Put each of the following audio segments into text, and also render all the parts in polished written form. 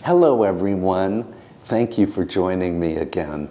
Hello everyone. Thank you for joining me again.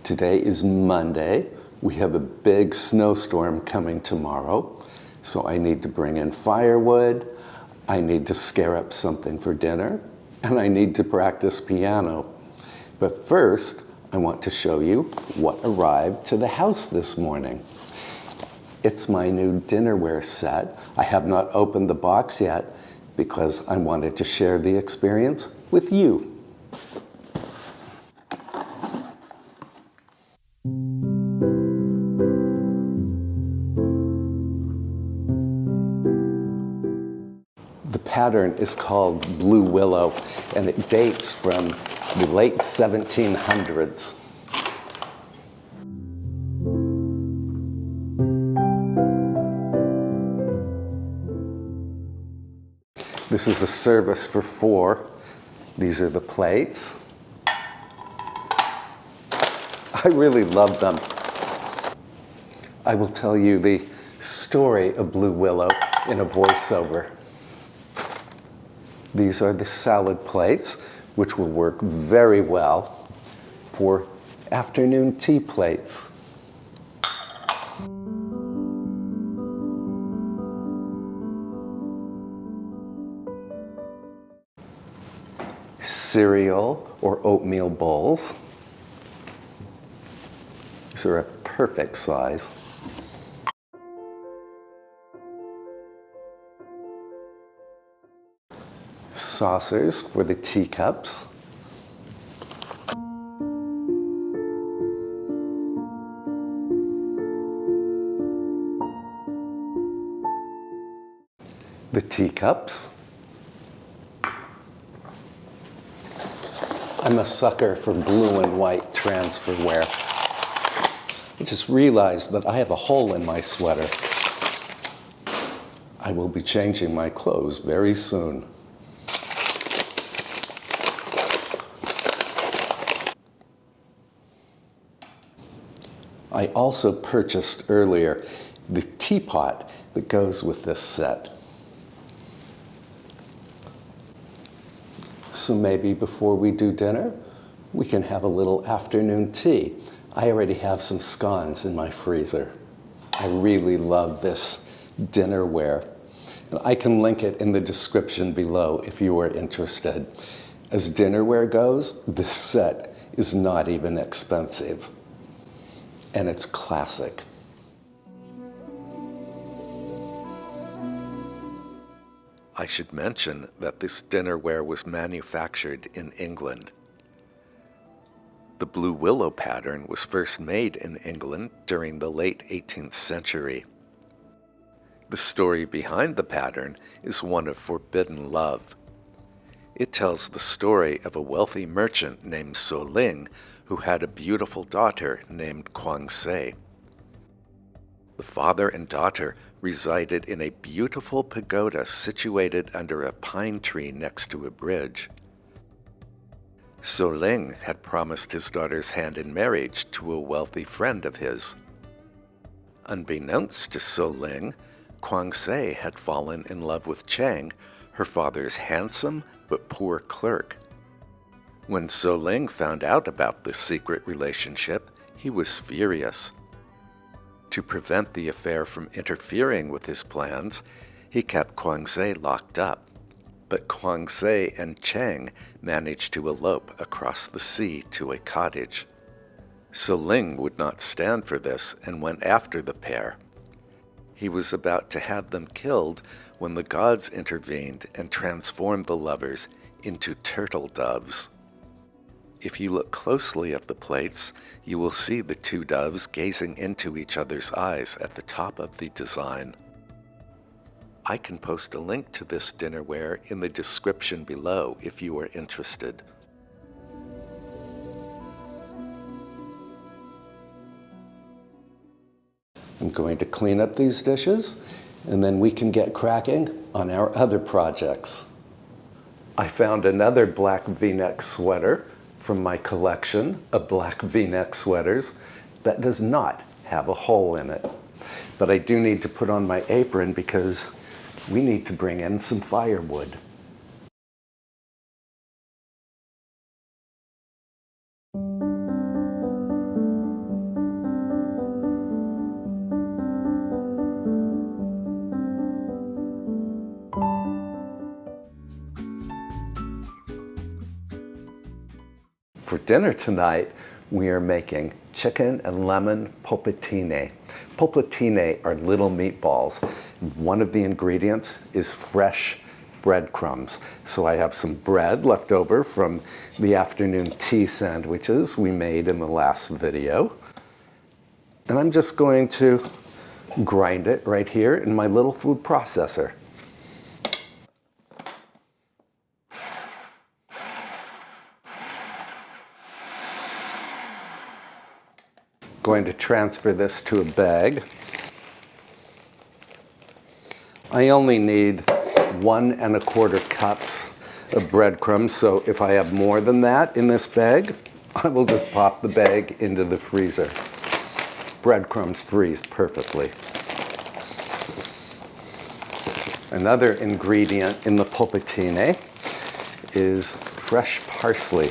Today is Monday. We have a big snowstorm coming tomorrow, so I need to bring in firewood, I need to scare up something for dinner, and I need to practice piano. But first, I want to show you what arrived to the house this morning. It's my new dinnerware set. I have not opened the box yet because I wanted to share the experience with you. The pattern is called Blue Willow, and it dates from the late 1700s. This is a service for 4. These are the plates. I really love them. I will tell you the story of Blue Willow in a voiceover. These are the salad plates, which will work very well for afternoon tea plates. Cereal or oatmeal bowls. These are a perfect size. Saucers for the teacups. The teacups. I'm a sucker for blue and white transferware. I just realized that I have a hole in my sweater. I will be changing my clothes very soon. I also purchased earlier the teapot that goes with this set. So maybe before we do dinner, we can have a little afternoon tea. I already have some scones in my freezer. I really love this dinnerware. And I can link it in the description below if you are interested. As dinnerware goes, this set is not even expensive. And it's classic. I should mention that this dinnerware was manufactured in England. The Blue Willow pattern was first made in England during the late 18th century. The story behind the pattern is one of forbidden love. It tells the story of a wealthy merchant named So Ling who had a beautiful daughter named Kwang Se. The father and daughter resided in a beautiful pagoda situated under a pine tree next to a bridge. So Ling had promised his daughter's hand in marriage to a wealthy friend of his. Unbeknownst to So Ling, Kwang Se had fallen in love with Chang, her father's handsome but poor clerk. When So Ling found out about this secret relationship, he was furious. To prevent the affair from interfering with his plans, he kept Kwang Se locked up. But Kwang Se and Chang managed to elope across the sea to a cottage. So Ling would not stand for this and went after the pair. He was about to have them killed when the gods intervened and transformed the lovers into turtle doves. If you look closely at the plates, you will see the 2 doves gazing into each other's eyes at the top of the design. I can post a link to this dinnerware in the description below if you are interested. I'm going to clean up these dishes, and then we can get cracking on our other projects. I found another black V-neck sweater from my collection of black V-neck sweaters that does not have a hole in it. But I do need to put on my apron because we need to bring in some firewood. For dinner tonight, we are making chicken and lemon polpettine. Polpettine are little meatballs. One of the ingredients is fresh breadcrumbs. So I have some bread left over from the afternoon tea sandwiches we made in the last video. And I'm just going to grind it right here in my little food processor. Going to transfer this to a bag. I only need 1 1/4 cups of breadcrumbs, so if I have more than that in this bag, I will just pop the bag into the freezer. Breadcrumbs freeze perfectly. Another ingredient in the polpettine is fresh parsley.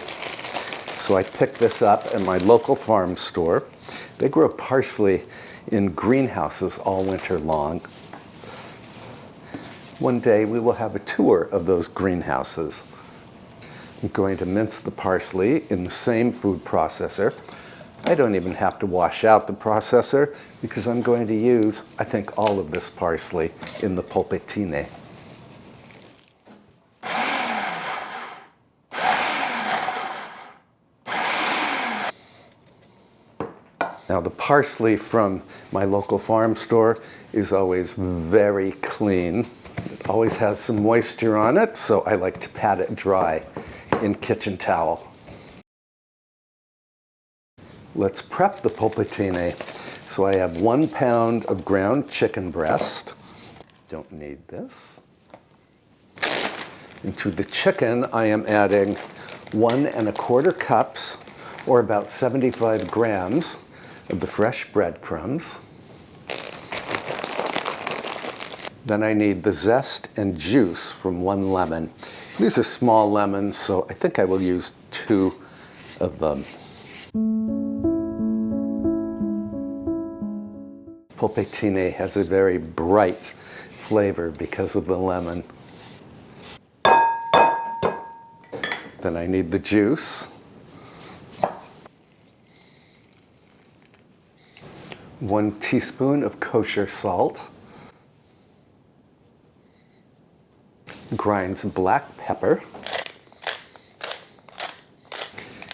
So I picked this up at my local farm store. They grow parsley in greenhouses all winter long. One day we will have a tour of those greenhouses. I'm going to mince the parsley in the same food processor. I don't even have to wash out the processor because I'm going to use, I think, all of this parsley in the polpettine. Now the parsley from my local farm store is always very clean. It always has some moisture on it, so I like to pat it dry in kitchen towel. Let's prep the polpettine. So I have 1 pound of ground chicken breast. Don't need this. And to the chicken, I am adding 1 1/4 cups, or about 75 grams, of the fresh breadcrumbs. Then I need the zest and juice from 1 lemon. These are small lemons, so I think I will use 2 of them. Polpettine has a very bright flavor because of the lemon. Then I need the juice. 1 teaspoon of kosher salt. Grind some black pepper.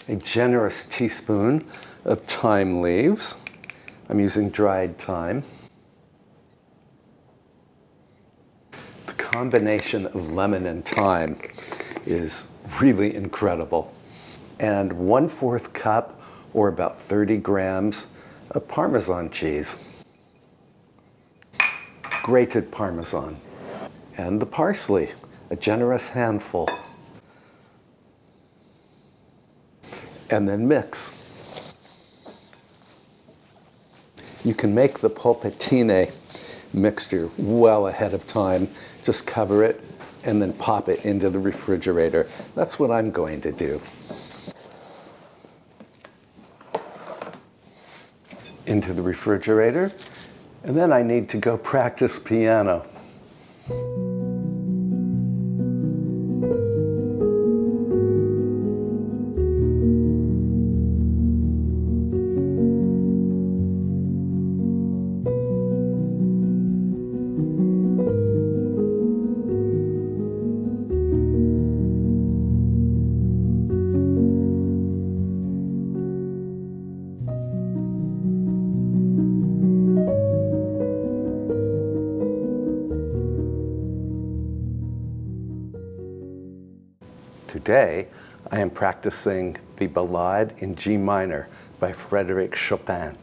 A generous teaspoon of thyme leaves. I'm using dried thyme. The combination of lemon and thyme is really incredible. And 1/4 cup, or about 30 grams, of Parmesan cheese. Grated Parmesan. And the parsley, a generous handful. And then mix. You can make the polpettine mixture well ahead of time. Just cover it and then pop it into the refrigerator. That's what I'm going to do. Into the refrigerator, and then I need to go practice piano. Today, I am practicing the Ballade in G minor by Frédéric Chopin.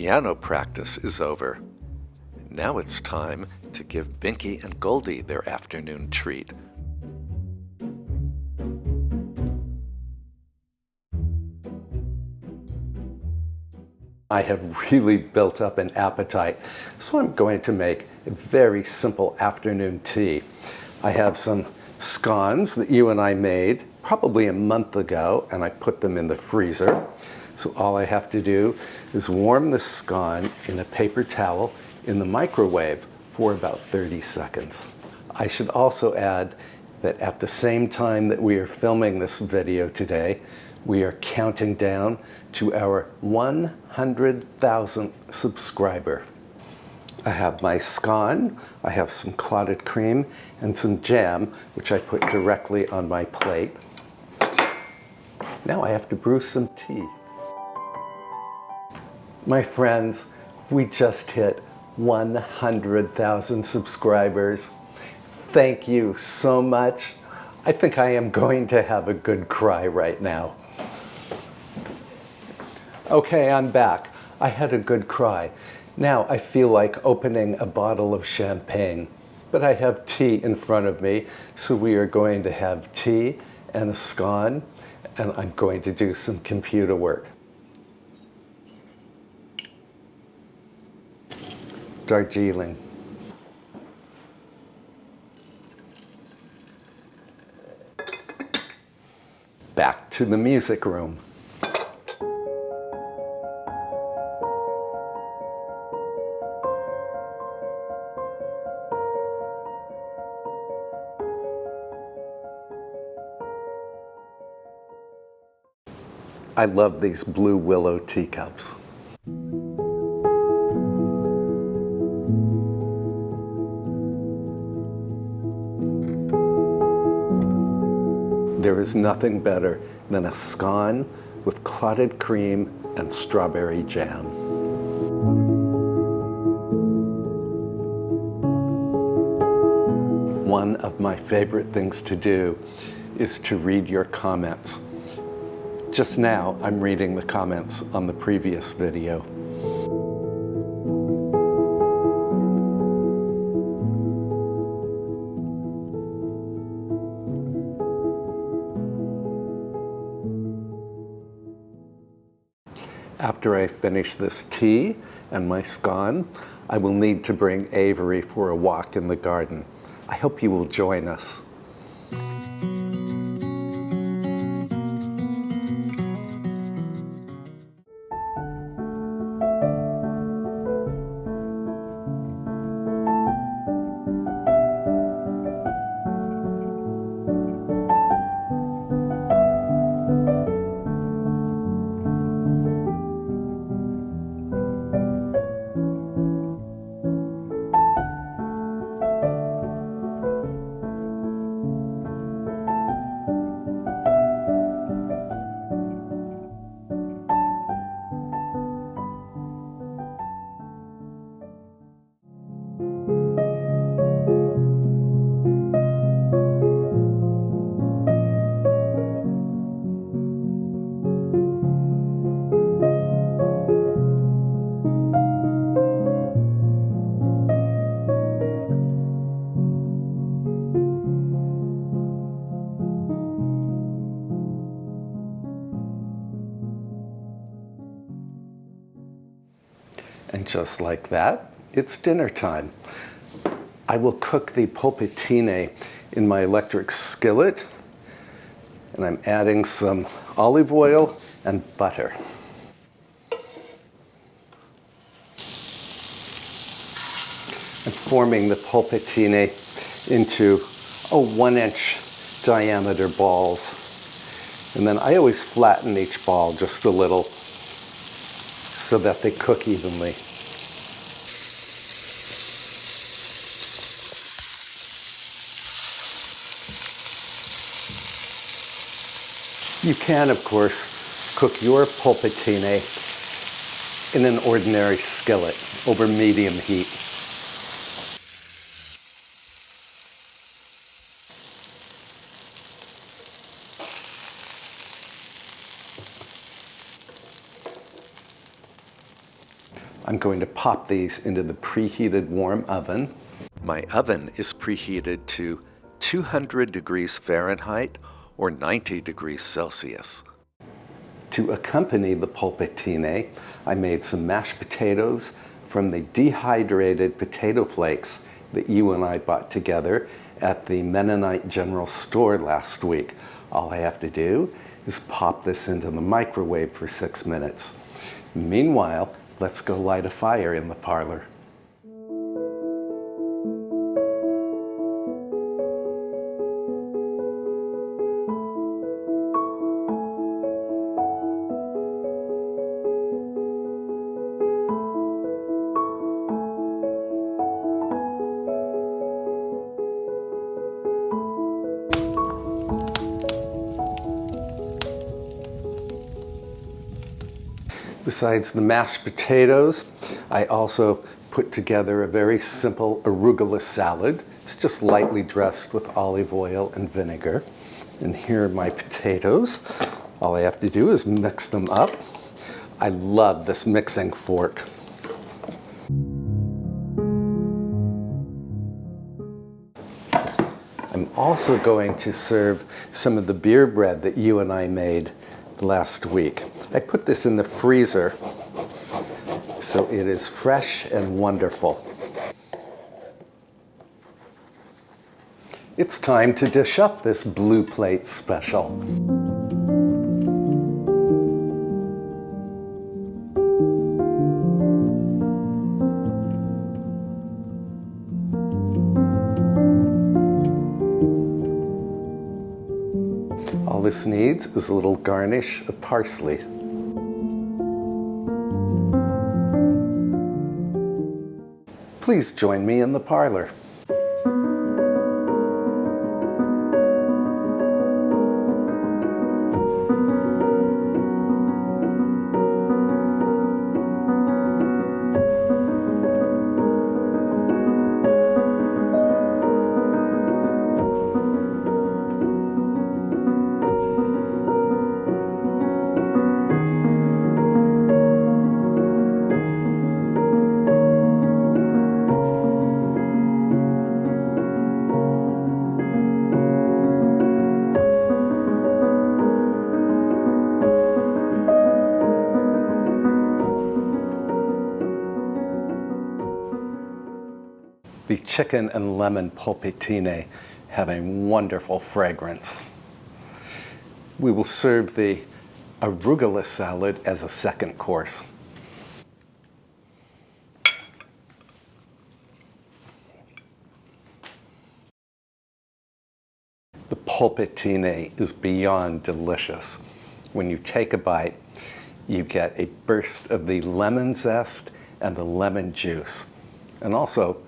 piano practice is over. Now it's time to give Binky and Goldie their afternoon treat. I have really built up an appetite, so I'm going to make a very simple afternoon tea. I have some scones that you and I made probably a month ago, and I put them in the freezer. So all I have to do is warm the scone in a paper towel in the microwave for about 30 seconds. I should also add that at the same time that we are filming this video today, we are counting down to our 100,000th subscriber. I have my scone, I have some clotted cream, and some jam, which I put directly on my plate. Now I have to brew some tea. My friends, we just hit 100,000 subscribers. Thank you so much. I think I am going to have a good cry right now. Okay, I'm back. I had a good cry. Now I feel like opening a bottle of champagne. But I have tea in front of me, so we are going to have tea and a scone, and I'm going to do some computer work. Darjeeling. Back to the music room. I love these Blue Willow teacups. There is nothing better than a scone with clotted cream and strawberry jam. One of my favorite things to do is to read your comments. Just now, I'm reading the comments on the previous video. After I finish this tea and my scone, I will need to bring Avery for a walk in the garden. I hope you will join us. And just like that, it's dinner time. I will cook the polpettine in my electric skillet, and I'm adding some olive oil and butter. I'm forming the polpettine into 1-inch diameter balls. And then I always flatten each ball just a little so that they cook evenly. You can, of course, cook your polpettine in an ordinary skillet over medium heat. I'm going to pop these into the preheated warm oven. My oven is preheated to 200 degrees Fahrenheit or 90 degrees Celsius. To accompany the polpettine, I made some mashed potatoes from the dehydrated potato flakes that you and I bought together at the Mennonite General Store last week. All I have to do is pop this into the microwave for 6 minutes. Meanwhile, let's go light a fire in the parlor. Besides the mashed potatoes, I also put together a very simple arugula salad. It's just lightly dressed with olive oil and vinegar. And here are my potatoes. All I have to do is mix them up. I love this mixing fork. I'm also going to serve some of the beer bread that you and I made last week. I put this in the freezer so it is fresh and wonderful. It's time to dish up this Blue Plate special. All this needs is a little garnish of parsley. Please join me in the parlor. The chicken and lemon polpettine have a wonderful fragrance. We will serve the arugula salad as a second course. The polpettine is beyond delicious. When you take a bite, you get a burst of the lemon zest and the lemon juice, and also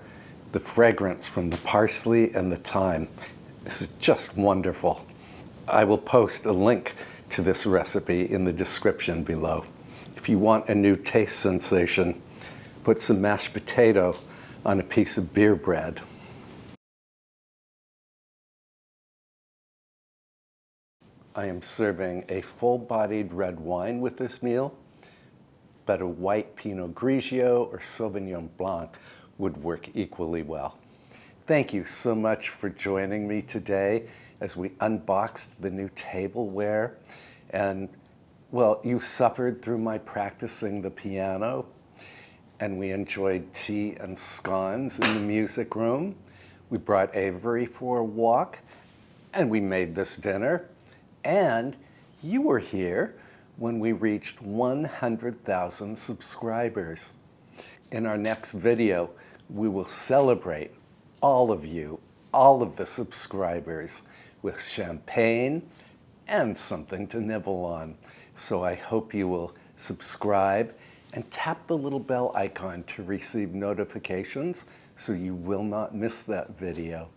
the fragrance from the parsley and the thyme. This is just wonderful. I will post a link to this recipe in the description below. If you want a new taste sensation, put some mashed potato on a piece of beer bread. I am serving a full-bodied red wine with this meal, but a white Pinot Grigio or Sauvignon Blanc would work equally well. Thank you so much for joining me today as we unboxed the new tableware. And well, you suffered through my practicing the piano, and we enjoyed tea and scones in the music room. We brought Avery for a walk, and we made this dinner. And you were here when we reached 100,000 subscribers. In our next video, we will celebrate all of you, all of the subscribers, with champagne and something to nibble on. So I hope you will subscribe and tap the little bell icon to receive notifications so you will not miss that video.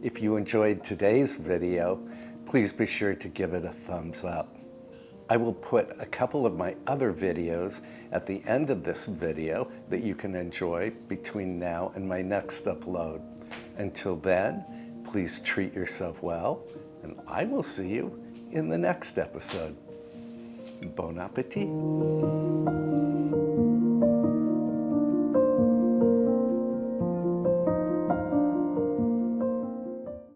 If you enjoyed today's video, please be sure to give it a thumbs up. I will put a couple of my other videos at the end of this video that you can enjoy between now and my next upload. Until then, please treat yourself well, and I will see you in the next episode. Bon appetit.